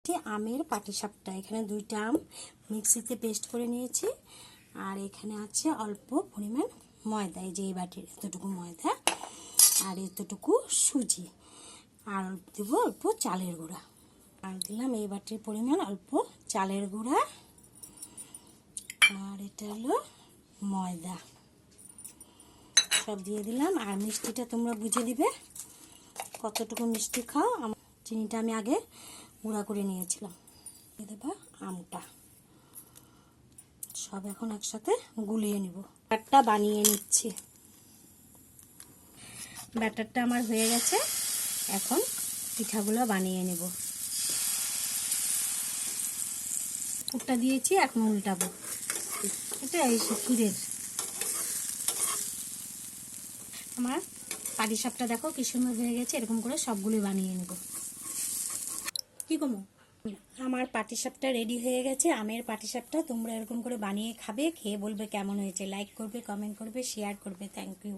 আমের পাটিসাপটা, এখানে 2টা আম মিক্সিতে পেস্ট করে নিয়েছি। আর এখানে আছে অল্প পরিমাণ ময়দা, এই যে এই বাটির এতটুকু ময়দা আর এতটুকু সুজি, আর দেবো অল্প চালের গুঁড়া। আর দিলাম এই বাটির পরিমাণ অল্প চালের গুঁড়া, আর এটা হলো ময়দা, সব দিয়ে দিলাম। আর মিষ্টিটা তোমরা বুঝে দিবে কতটুকু মিষ্টি খাও। চিনিটা আমি আগে গুঁড়া করে নিয়েছিলাম। দিয়ে দেবো আমটা, সব এখন একসাথে গুলিয়ে নিব। ব্যাটারটা বানিয়ে নিচ্ছি। ব্যাটারটা আমার হয়ে গেছে, এখন পিঠাগুলো বানিয়ে নেব। পুরটা দিয়েছি, এখন উল্টাবো। এটা এই ক্ষীরের আমার পাটিসাপটা দেখো কি সুন্দর হয়ে গেছে। এরকম করে সবগুলো বানিয়ে নেব। কি কমো, আমার পাটিসাপটা রেডি হয়ে গেছে। আমের পাটিসাপটা তোমরা এরকম করে বানিয়ে খাবে, খেয়ে বলবে কেমন হয়েছে। লাইক করবে, কমেন্ট করবে, শেয়ার করবে। Thank you.